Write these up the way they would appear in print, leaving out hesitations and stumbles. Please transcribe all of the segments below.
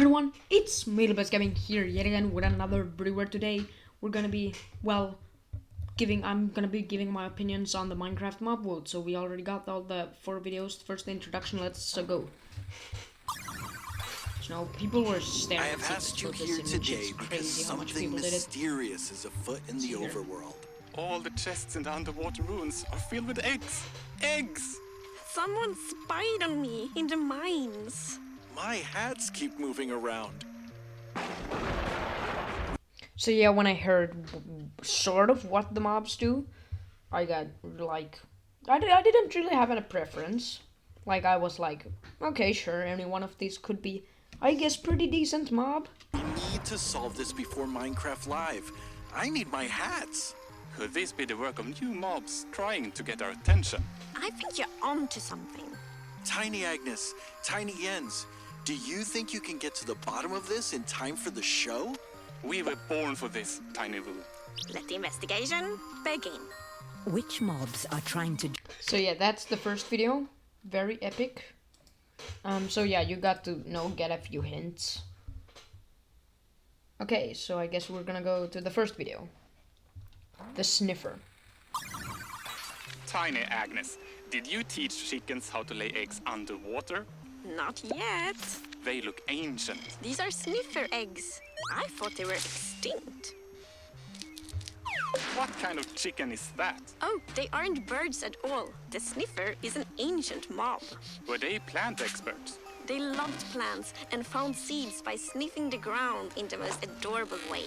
Hi everyone, it's Mealbus Gaming here yet again with another Rewiew. Today we're gonna be, I'm gonna be giving my opinions on the Minecraft mob world. So we already got all the 4 videos. First the introduction, let's go. So people were staring. I have asked you here today because something mysterious is afoot in the overworld. All the chests in the underwater ruins are filled with eggs. Eggs! Someone spied on me in the mines. My hats keep moving around. So yeah, when I heard sort of what the mobs do, I got like, I didn't really have any preference. Like I was like, okay, sure, any one of these could be, I guess, pretty decent mob. We need to solve this before Minecraft Live. I need my hats. Could this be the work of new mobs trying to get our attention? I think you're onto something. Tiny Agnes, Tiny Jens, do you think you can get to the bottom of this in time for the show? We were born for this, Tiny Woo. Let the investigation begin. Which mobs are trying to... So yeah, that's the first video. Very epic. So yeah, you got to get a few hints. Okay, so I guess we're gonna go to the first video. The sniffer. Tiny Agnes, did you teach chickens how to lay eggs underwater? Not yet. They look ancient. These are sniffer eggs. I thought they were extinct. What kind of chicken is that? Oh, they aren't birds at all. The sniffer is an ancient mob. Were they plant experts? They loved plants and found seeds by sniffing the ground in the most adorable way.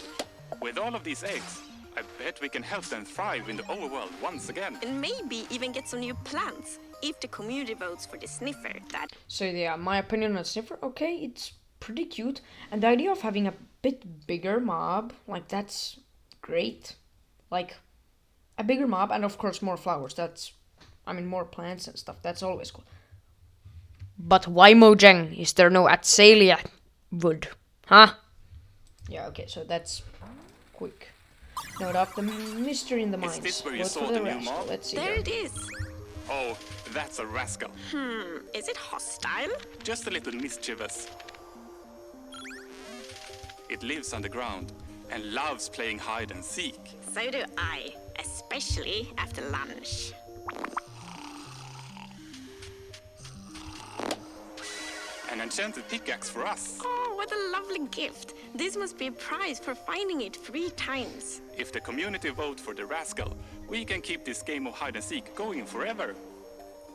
With all of these eggs, I bet we can help them thrive in the overworld once again. And maybe even get some new plants, if the community votes for the sniffer. So yeah, my opinion on sniffer, okay, it's pretty cute. And the idea of having a bit bigger mob, like that's great. Like, a bigger mob, and of course more flowers, more plants and stuff, that's always cool. But why Mojang is there no Atsalia wood? Huh? Yeah, okay, so that's quick. Note of the mystery in the mines. Is this where you Vote saw for the new Rascal. mob? Let's see There here. it is. Oh, that's a rascal. Is it hostile? Just a little mischievous. It lives underground and loves playing hide and seek. So do I, especially after lunch. An enchanted pickaxe for us. Oh, what a lovely gift. This must be a prize for finding it 3 times. If the community vote for the rascal, we can keep this game of hide and seek going forever.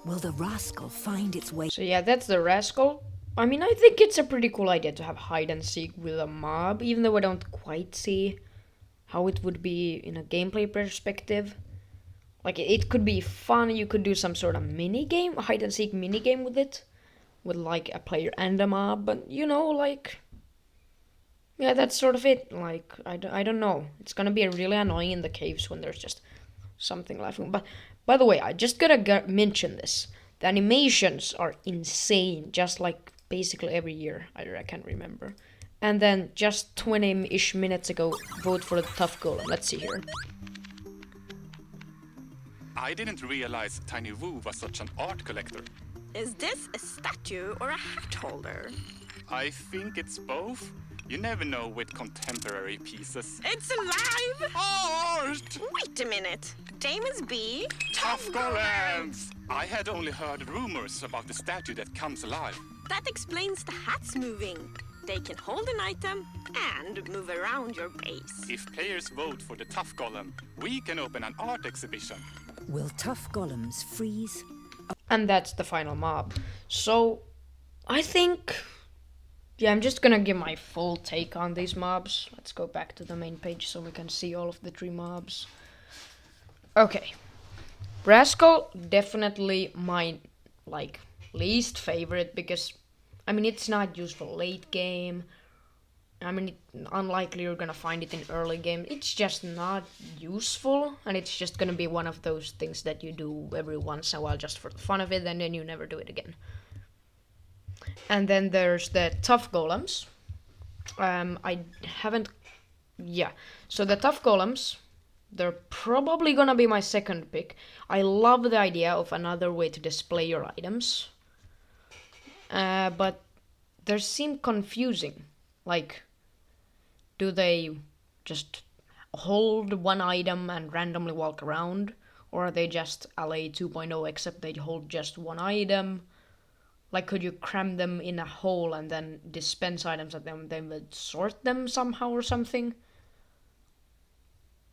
Will the rascal find its way? So yeah, that's the Rascal. I mean, I think it's a pretty cool idea to have hide and seek with a mob, even though I don't quite see how it would be in a gameplay perspective. Like, it could be fun, you could do some sort of mini-game, hide and seek mini-game with it, with like a player and a mob, but you know, like, yeah, that's sort of it. Like, I don't know, it's gonna be really annoying in the caves when there's just something laughing. But by the way, I just gotta mention this. The animations are insane, just like basically every year. I can't remember. And then just 20-ish minutes ago, vote for the Tuff Golem. Let's see here. I didn't realize Tiny Woo was such an art collector. Is this a statue or a hat holder? I think it's both. You never know with contemporary pieces. It's alive! Art! Wait a minute. Damon's bee? Tough golems! I had only heard rumors about the statue that comes alive. That explains the hats moving. They can hold an item and move around your base. If players vote for the Tough Golem, we can open an art exhibition. Will tough golems freeze? And that's the final mob. So, I think... yeah, I'm just gonna give my full take on these mobs. Let's go back to the main page so we can see all of the 3 mobs. Okay. Rascal, definitely my, like, least favorite because, I mean, it's not useful late game. I mean, unlikely you're gonna find it in early game. It's just not useful, and it's just gonna be one of those things that you do every once in a while just for the fun of it, and then you never do it again. And then there's the Tough Golems. I haven't... yeah. So the Tough Golems, they're probably gonna be my second pick. I love the idea of another way to display your items. But they seem confusing. Like, do they just hold one item and randomly walk around? Or are they just LA 2.0 except they hold just one item? Like, could you cram them in a hole and then dispense items at them, then would sort them somehow or something?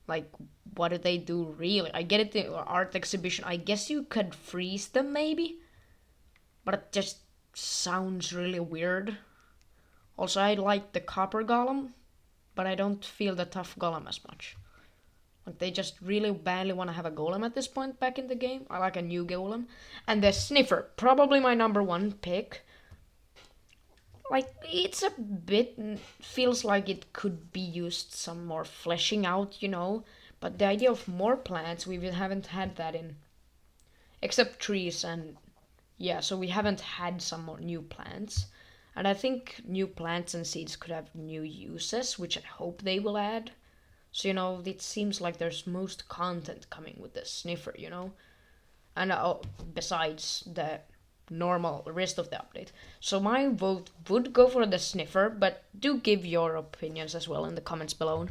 Like, what do they do really? I get it, the art exhibition. I guess you could freeze them maybe? But it just sounds really weird. Also, I like the copper golem, but I don't feel the tough golem as much. Like, they just really badly want to have a golem at this point back in the game. I like a new golem. And the sniffer, probably my number one pick. Like, it's a bit, feels like it could be used some more fleshing out, you know. But the idea of more plants, we haven't had that in, except trees and, yeah, so we haven't had some more new plants. And I think new plants and seeds could have new uses, which I hope they will add. So, you know, it seems like there's most content coming with the sniffer, you know. And besides the normal rest of the update. So my vote would go for the sniffer, but do give your opinions as well in the comments below.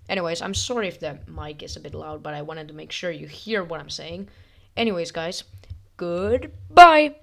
Anyways, I'm sorry if the mic is a bit loud, but I wanted to make sure you hear what I'm saying. Anyways, guys, goodbye!